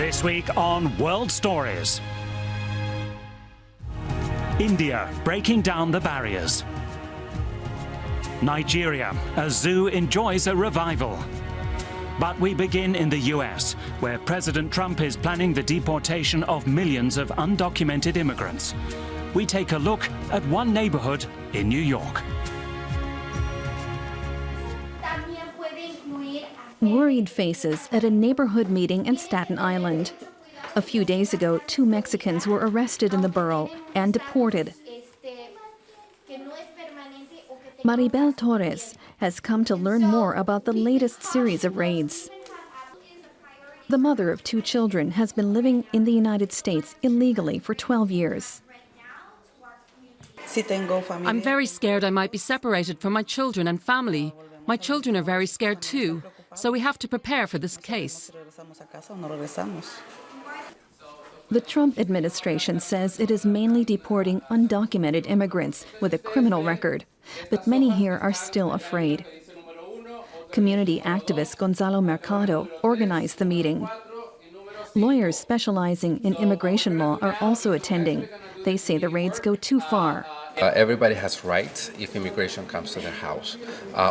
This week on World Stories. India breaking down the barriers. Nigeria, a zoo enjoys a revival. But we begin in the US, where President Trump is planning the deportation of millions of undocumented immigrants. We take a look at one neighborhood in New York. Worried faces at a neighborhood meeting in Staten Island. A few days ago, 2 Mexicans were arrested in the borough and deported. Maribel Torres has come to learn more about the latest series of raids. The mother of 2 children has been living in the United States illegally for 12 years. I'm very scared I might be separated from my children and family. My children are very scared too, so we have to prepare for this case. The Trump administration says it is mainly deporting undocumented immigrants with a criminal record, but many here are still afraid. Community activist Gonzalo Mercado organized the meeting. Lawyers specializing in immigration law are also attending. They say the raids go too far. Everybody has rights if immigration comes to their house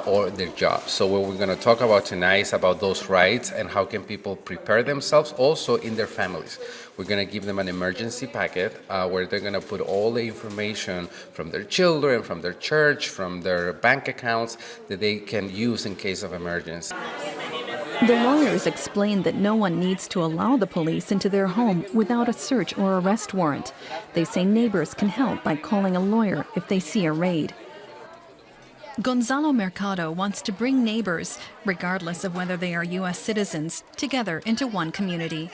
or their job. So what we're going to talk about tonight is about those rights and how can people prepare themselves also in their families. We're going to give them an emergency packet where they're going to put all the information from their children, from their church, from their bank accounts that they can use in case of emergency. The lawyers explained that no one needs to allow the police into their home without a search or arrest warrant. They say neighbors can help by calling a lawyer if they see a raid. Gonzalo Mercado wants to bring neighbors, regardless of whether they are U.S. citizens, together into one community.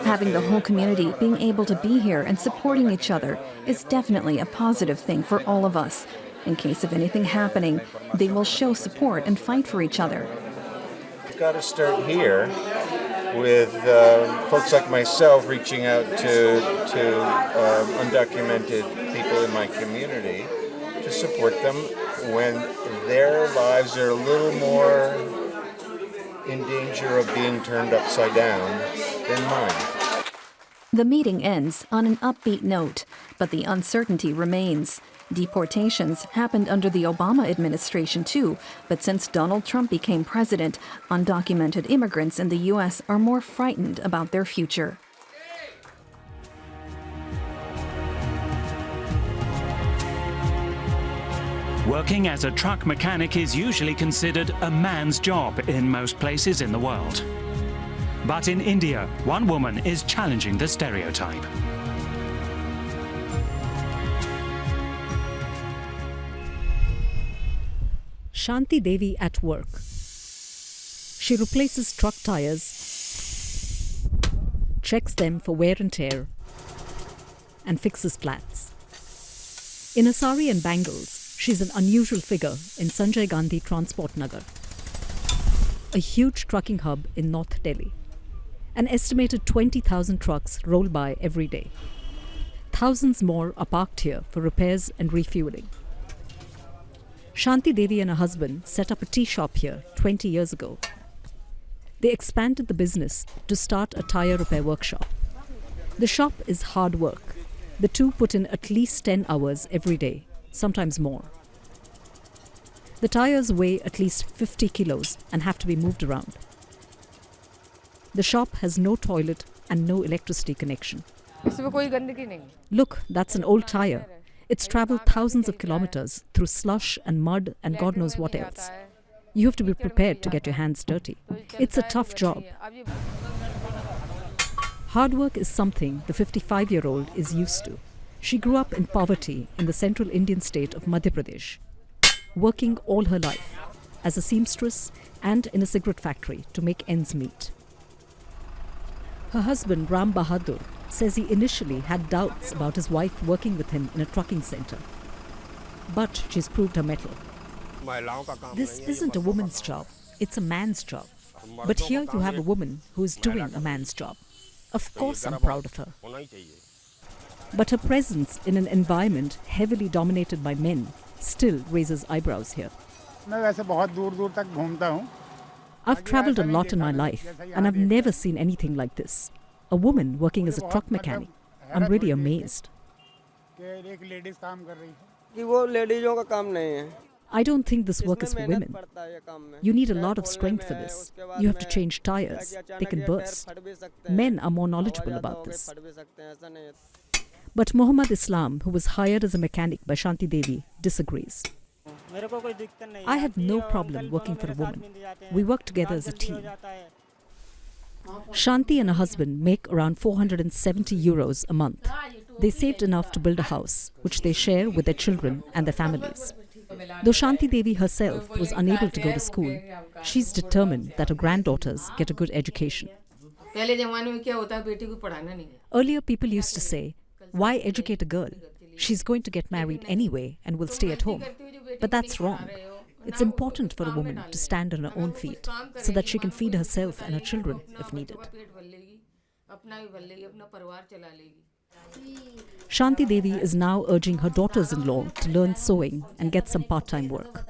Having the whole community being able to be here and supporting each other is definitely a positive thing for all of us. In case of anything happening, they will show support and fight for each other. We've got to start here with folks like myself reaching out to undocumented people in my community to support them when their lives are a little more in danger of being turned upside down than mine. The meeting ends on an upbeat note, but the uncertainty remains. Deportations happened under the Obama administration too, but since Donald Trump became president, undocumented immigrants in the U.S. are more frightened about their future. Working as a truck mechanic is usually considered a man's job in most places in the world. But in India, one woman is challenging the stereotype. Shanti Devi at work. She replaces truck tires, checks them for wear and tear, and fixes flats. In a sari and bangles, she's an unusual figure in Sanjay Gandhi Transport Nagar, a huge trucking hub in North Delhi. An estimated 20,000 trucks roll by every day. Thousands more are parked here for repairs and refueling. Shanti Devi and her husband set up a tea shop here 20 years ago. They expanded the business to start a tire repair workshop. The shop is hard work. The two put in at least 10 hours every day, sometimes more. The tires weigh at least 50 kilos and have to be moved around. The shop has no toilet and no electricity connection. Look, that's an old tire. It's traveled thousands of kilometers through slush and mud and God knows what else. You have to be prepared to get your hands dirty. It's a tough job. Hard work is something the 55-year-old is used to. She grew up in poverty in the central Indian state of Madhya Pradesh, working all her life as a seamstress and in a cigarette factory to make ends meet. Her husband, Ram Bahadur, says he initially had doubts about his wife working with him in a trucking center. But she's proved her mettle. This isn't a woman's job, it's a man's job. But here you have a woman who is doing a man's job. Of course I'm proud of her. But her presence in an environment heavily dominated by men still raises eyebrows here. I've travelled a lot in my life, and I've never seen anything like this. A woman working as a truck mechanic. I'm really amazed. I don't think this work is for women. You need a lot of strength for this. You have to change tires. They can burst. Men are more knowledgeable about this. But Muhammad Islam, who was hired as a mechanic by Shanti Devi, disagrees. I have no problem working for a woman. We work together as a team. Shanti and her husband make around 470 euros a month. They saved enough to build a house, which they share with their children and their families. Though Shanti Devi herself was unable to go to school, she's determined that her granddaughters get a good education. Earlier, people used to say, "Why educate a girl? She's going to get married anyway and will stay at home." But that's wrong. It's important for a woman to stand on her own feet so that she can feed herself and her children if needed. Shanti Devi is now urging her daughters-in-law to learn sewing and get some part-time work.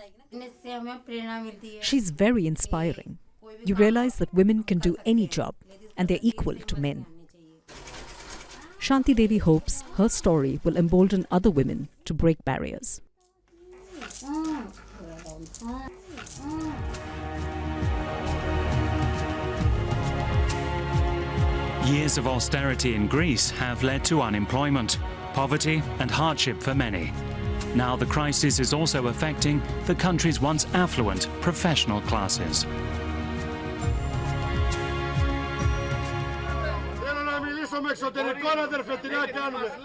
She's very inspiring. You realize that women can do any job and they're equal to men. Shanti Devi hopes her story will embolden other women to break barriers. Years of austerity in Greece have led to unemployment, poverty and hardship for many. Now the crisis is also affecting the country's once affluent professional classes.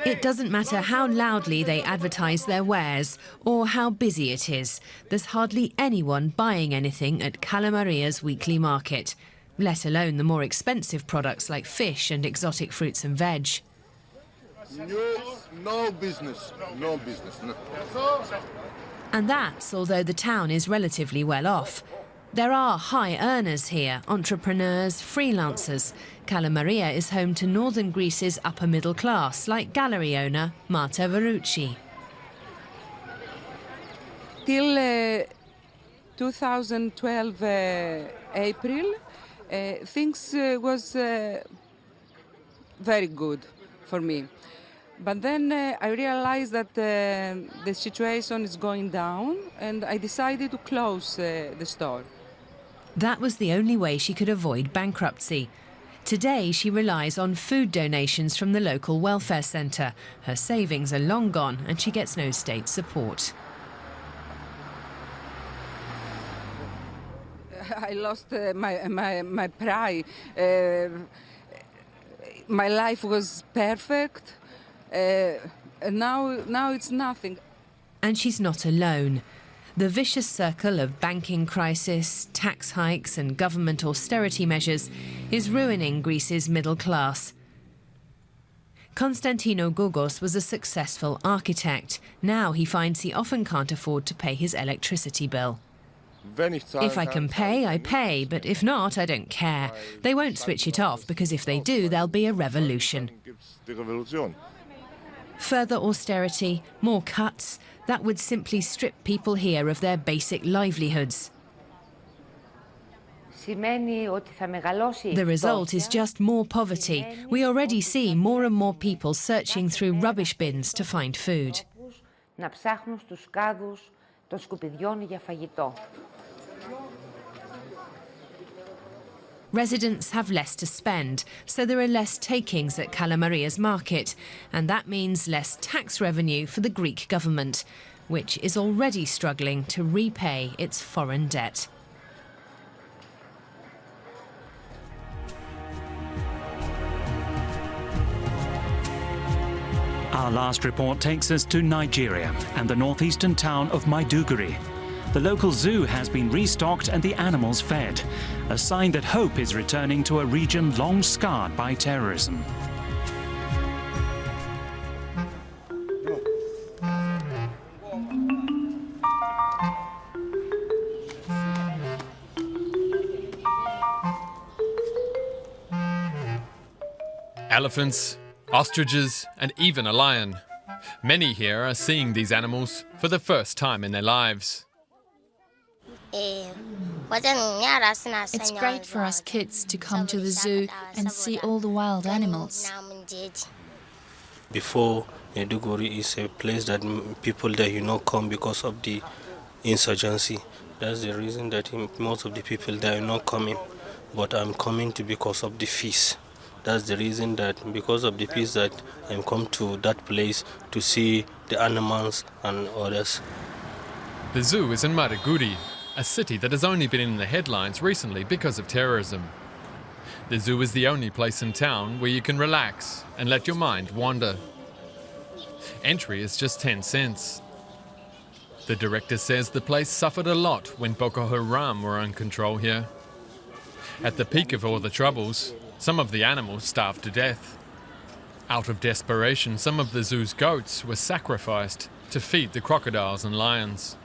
It doesn't matter how loudly they advertise their wares or how busy it is. There's hardly anyone buying anything at Cala Maria's weekly market, let alone the more expensive products like fish and exotic fruits and veg. No business. No. And that's although the town is relatively well off. There are high earners here, entrepreneurs, freelancers. Cala Maria is home to northern Greece's upper middle class, like gallery owner Marta Verrucci. Till 2012 April, things was very good for me. But then I realized that the situation is going down and I decided to close the store. That was the only way she could avoid bankruptcy. Today she relies on food donations from the local welfare centre. Her savings are long gone and she gets no state support. I lost my pride. My life was perfect. Now it's nothing. And she's not alone. The vicious circle of banking crisis, tax hikes and government austerity measures is ruining Greece's middle class. Konstantino Gogos was a successful architect. Now he finds he often can't afford to pay his electricity bill. If I can pay, I pay, but if not, I don't care. They won't switch it off because if they do, there'll be a revolution. Further austerity, more cuts, that would simply strip people here of their basic livelihoods. The result is just more poverty. We already see more and more people searching through rubbish bins to find food. Residents have less to spend, so there are less takings at Cala Maria's market, and that means less tax revenue for the Greek government, which is already struggling to repay its foreign debt. Our last report takes us to Nigeria and the northeastern town of Maiduguri. The local zoo has been restocked and the animals fed, a sign that hope is returning to a region long scarred by terrorism. Elephants, ostriches, and even a lion. Many here are seeing these animals for the first time in their lives. It's great for us kids to come to the zoo and see all the wild animals. Before, Maiduguri is a place that people there, come because of the insurgency. That's the reason that most of the people there are not coming. But I'm coming because of the feast. That's the reason that because of the peace that I'm come to that place to see the animals and others. The zoo is in Maiduguri, a city that has only been in the headlines recently because of terrorism. The zoo is the only place in town where you can relax and let your mind wander. Entry is just 10 cents. The director says the place suffered a lot when Boko Haram were in control here. At the peak of all the troubles, some of the animals starved to death. Out of desperation, some of the zoo's goats were sacrificed to feed the crocodiles and lions.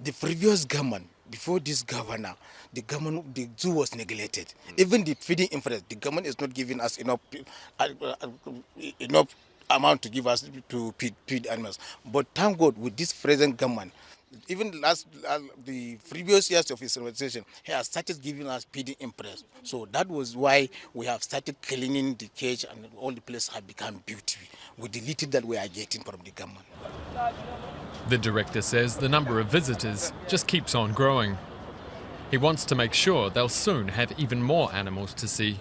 The previous government, before this governor, the zoo was neglected. Even the feeding infrastructure, the government is not giving us enough amount to give us to feed animals. But thank God, with this present government, even the previous years of his administration, he has started giving us feeding impress. So that was why we have started cleaning the cage and all the places have become beautiful with the little that we are getting from the government. The director says the number of visitors just keeps on growing. He wants to make sure they'll soon have even more animals to see.